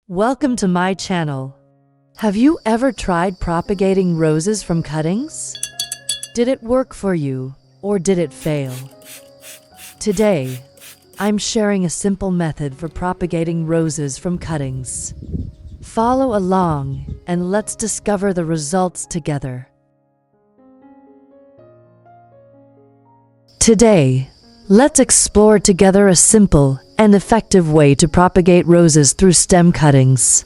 Welcome to my channel. Have you ever tried propagating roses from cuttings? Did it work for you, or did it fail? Today, I'm sharing a simple method for propagating roses from cuttings. Follow along, and let's discover the results together. Today, let's explore together a simple and effective way to propagate roses through stem cuttings.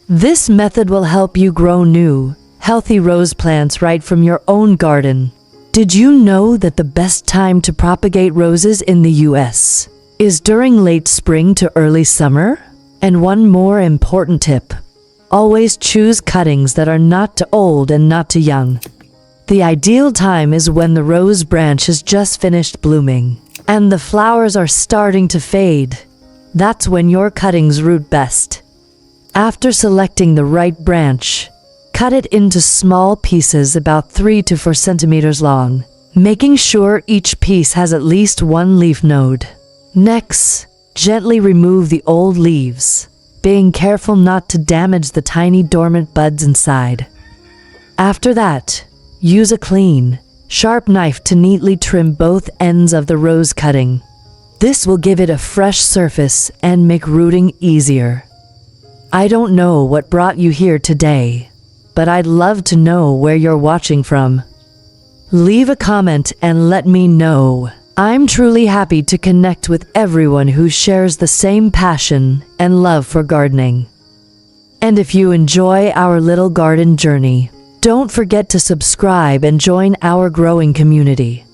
This method will help you grow new, healthy rose plants right from your own garden. Did you know that the best time to propagate roses in the US is during late spring to early summer? And one more important tip: always choose cuttings that are not too old and not too young. The ideal time is when the rose branch has just finished blooming and the flowers are starting to fade. That's when your cuttings root best. After selecting the right branch, cut it into small pieces about 3 to 4 centimeters long, making sure each piece has at least one leaf node. Next, gently remove the old leaves, being careful not to damage the tiny dormant buds inside. After that, use a clean, sharp knife to neatly trim both ends of the rose cutting. This will give it a fresh surface and make rooting easier. I don't know what brought you here today, but I'd love to know where you're watching from. Leave a comment and let me know. I'm truly happy to connect with everyone who shares the same passion and love for gardening. And if you enjoy our little garden journey, don't forget to subscribe and join our growing community.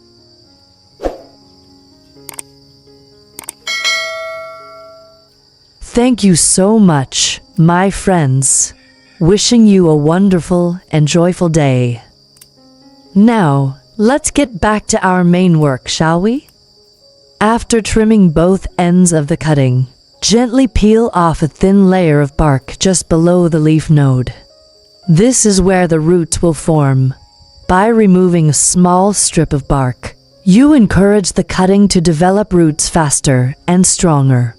Thank you so much, my friends. Wishing you a wonderful and joyful day. Now, let's get back to our main work, shall we? After trimming both ends of the cutting, gently peel off a thin layer of bark just below the leaf node. This is where the roots will form. By removing a small strip of bark, you encourage the cutting to develop roots faster and stronger.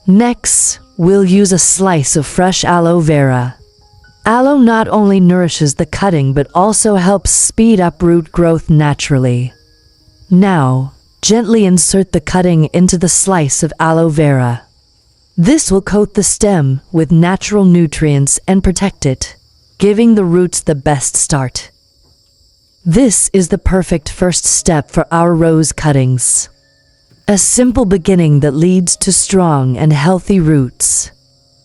Next, we'll use a slice of fresh aloe vera. Aloe not only nourishes the cutting but also helps speed up root growth naturally. Now, gently insert the cutting into the slice of aloe vera. This will coat the stem with natural nutrients and protect it, giving the roots the best start. This is the perfect first step for our rose cuttings. A simple beginning that leads to strong and healthy roots.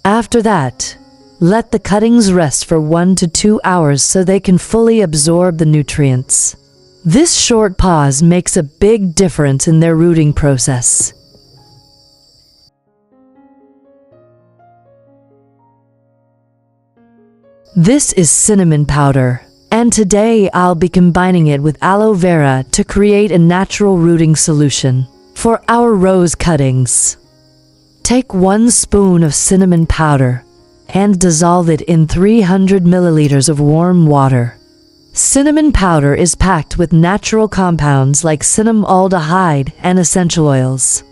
After that, let the cuttings rest for 1 to 2 hours so they can fully absorb the nutrients. This short pause makes a big difference in their rooting process. This is cinnamon powder, and today I'll be combining it with aloe vera to create a natural rooting solution for our rose cuttings. Take 1 spoon of cinnamon powder and dissolve it in 300 milliliters of warm water. Cinnamon powder is packed with natural compounds like cinnamaldehyde and essential oils.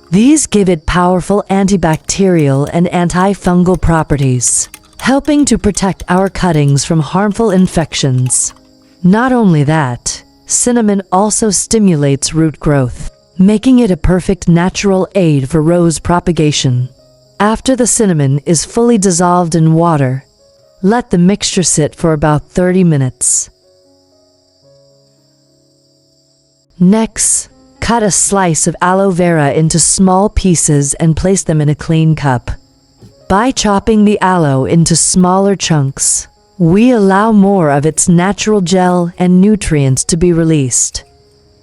These give it powerful antibacterial and antifungal properties, helping to protect our cuttings from harmful infections. Not only that, cinnamon also stimulates root growth, making it a perfect natural aid for rose propagation. After the cinnamon is fully dissolved in water, let the mixture sit for about 30 minutes. Next, cut a slice of aloe vera into small pieces and place them in a clean cup. By chopping the aloe into smaller chunks, we allow more of its natural gel and nutrients to be released.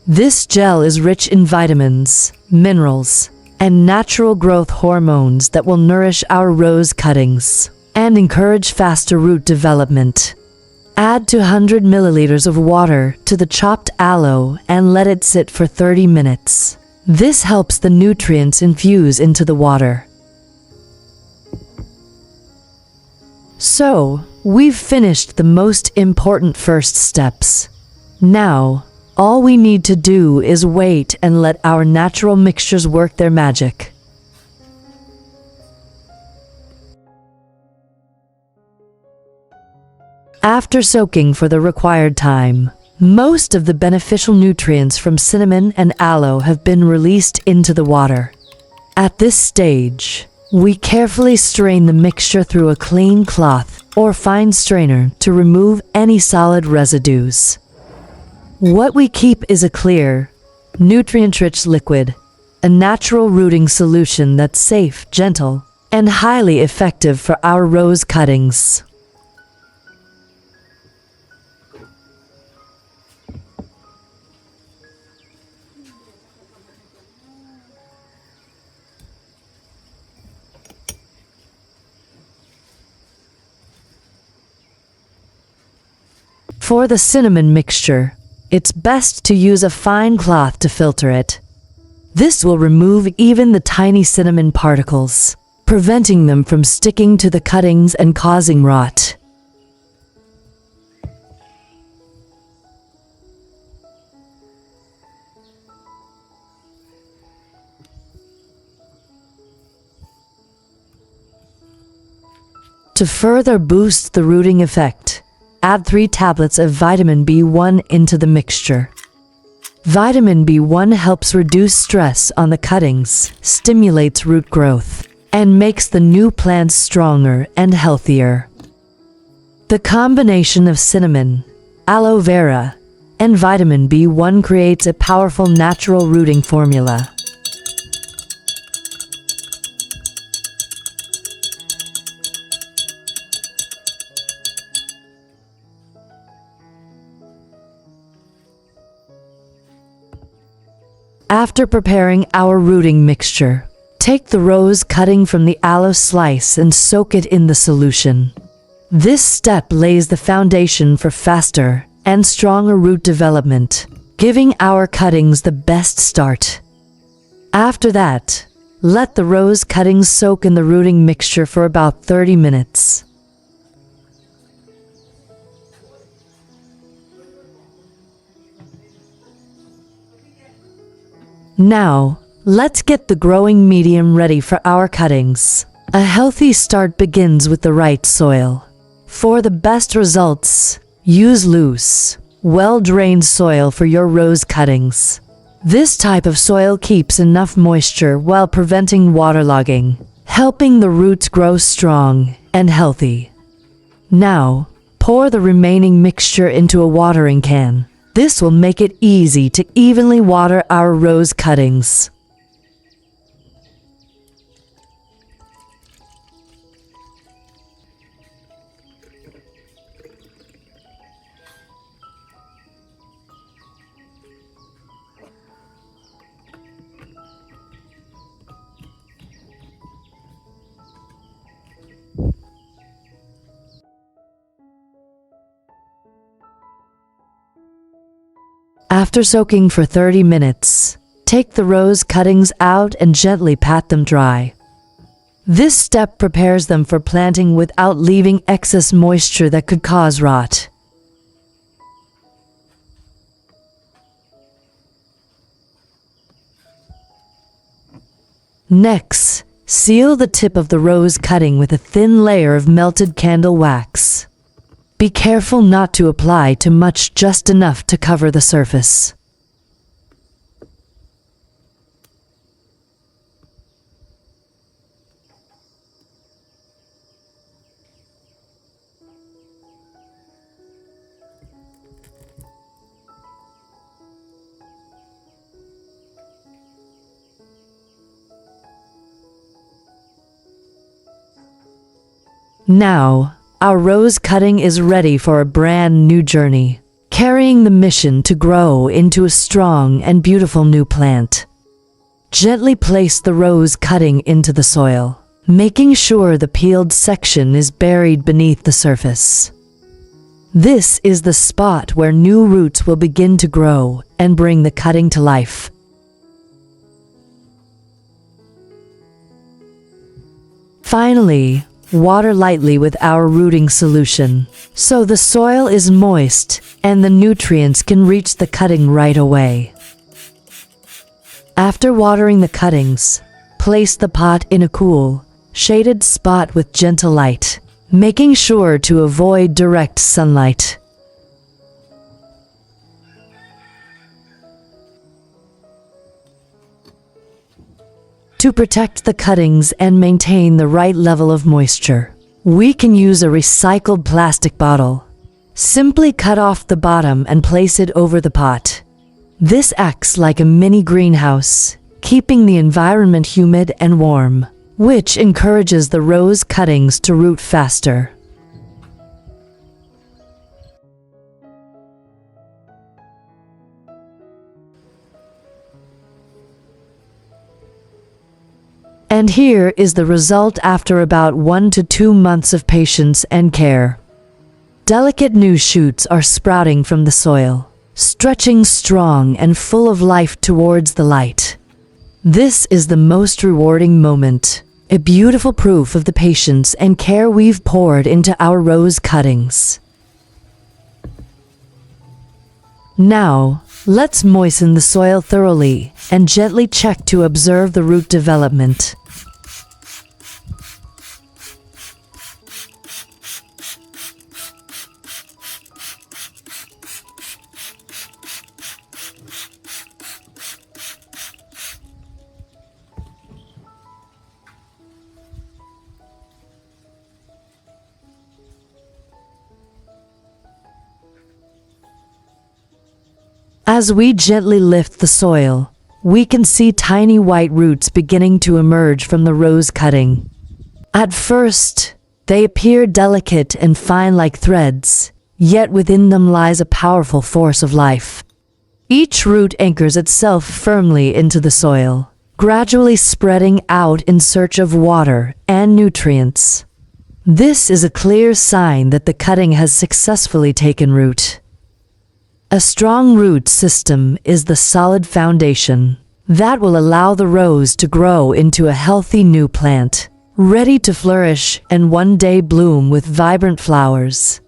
This gel is rich in vitamins, minerals, and natural growth hormones that will nourish our rose cuttings and encourage faster root development. Add 200 milliliters of water to the chopped aloe and let it sit for 30 minutes. This helps the nutrients infuse into the water. So, we've finished the most important first steps. Now, All we need to do is wait and let our natural mixtures work their magic. After soaking for the required time, most of the beneficial nutrients from cinnamon and aloe have been released into the water. At this stage, we carefully strain the mixture through a clean cloth or fine strainer to remove any solid residues. What we keep is a clear, nutrient-rich liquid, a natural rooting solution that's safe, gentle, and highly effective for our rose cuttings. For the cinnamon mixture, it's best to use a fine cloth to filter it. This will remove even the tiny cinnamon particles, preventing them from sticking to the cuttings and causing rot. To further boost the rooting effect, add 3 tablets of vitamin B1 into the mixture. Vitamin B1 helps reduce stress on the cuttings, stimulates root growth, and makes the new plants stronger and healthier. The combination of cinnamon, aloe vera, and vitamin B1 creates a powerful natural rooting formula. After preparing our rooting mixture, take the rose cutting from the aloe slice and soak it in the solution. This step lays the foundation for faster and stronger root development, giving our cuttings the best start. After that, let the rose cuttings soak in the rooting mixture for about 30 minutes. Now, let's get the growing medium ready for our cuttings. A healthy start begins with the right soil. For the best results, use loose, well-drained soil for your rose cuttings. This type of soil keeps enough moisture while preventing waterlogging, helping the roots grow strong and healthy. Now, pour the remaining mixture into a watering can. This will make it easy to evenly water our rose cuttings. After soaking for 30 minutes, take the rose cuttings out and gently pat them dry. This step prepares them for planting without leaving excess moisture that could cause rot. Next, seal the tip of the rose cutting with a thin layer of melted candle wax. Be careful not to apply too much, just enough to cover the surface. Now, our rose cutting is ready for a brand new journey, carrying the mission to grow into a strong and beautiful new plant. Gently place the rose cutting into the soil, making sure the peeled section is buried beneath the surface. This is the spot where new roots will begin to grow and bring the cutting to life. Finally, water lightly with our rooting solution, so the soil is moist and the nutrients can reach the cutting right away. After watering the cuttings, place the pot in a cool, shaded spot with gentle light, making sure to avoid direct sunlight. To protect the cuttings and maintain the right level of moisture, we can use a recycled plastic bottle. Simply cut off the bottom and place it over the pot. This acts like a mini greenhouse, keeping the environment humid and warm, which encourages the rose cuttings to root faster. And here is the result after about 1 to 2 months of patience and care. Delicate new shoots are sprouting from the soil, stretching strong and full of life towards the light. This is the most rewarding moment, a beautiful proof of the patience and care we've poured into our rose cuttings. Now, let's moisten the soil thoroughly and gently check to observe the root development. As we gently lift the soil, we can see tiny white roots beginning to emerge from the rose cutting. At first, they appear delicate and fine like threads, yet within them lies a powerful force of life. Each root anchors itself firmly into the soil, gradually spreading out in search of water and nutrients. This is a clear sign that the cutting has successfully taken root. A strong root system is the solid foundation that will allow the rose to grow into a healthy new plant, ready to flourish and one day bloom with vibrant flowers.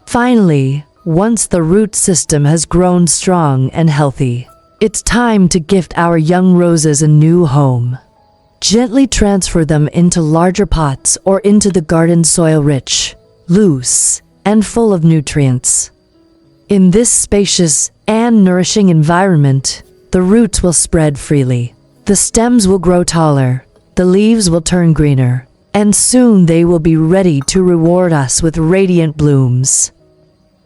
Finally, once the root system has grown strong and healthy, it's time to gift our young roses a new home. Gently transfer them into larger pots or into the garden soil rich, loose, and full of nutrients. In this spacious and nourishing environment, the roots will spread freely. The stems will grow taller, the leaves will turn greener, and soon they will be ready to reward us with radiant blooms.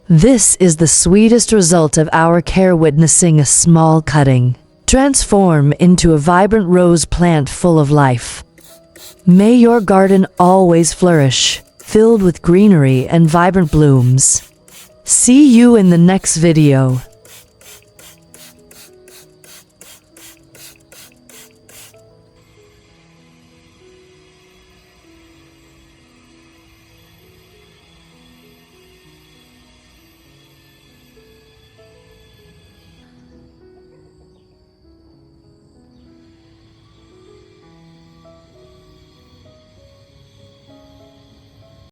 This is the sweetest result of our care, witnessing a small cutting transform into a vibrant rose plant full of life. May your garden always flourish, filled with greenery and vibrant blooms. See you in the next video.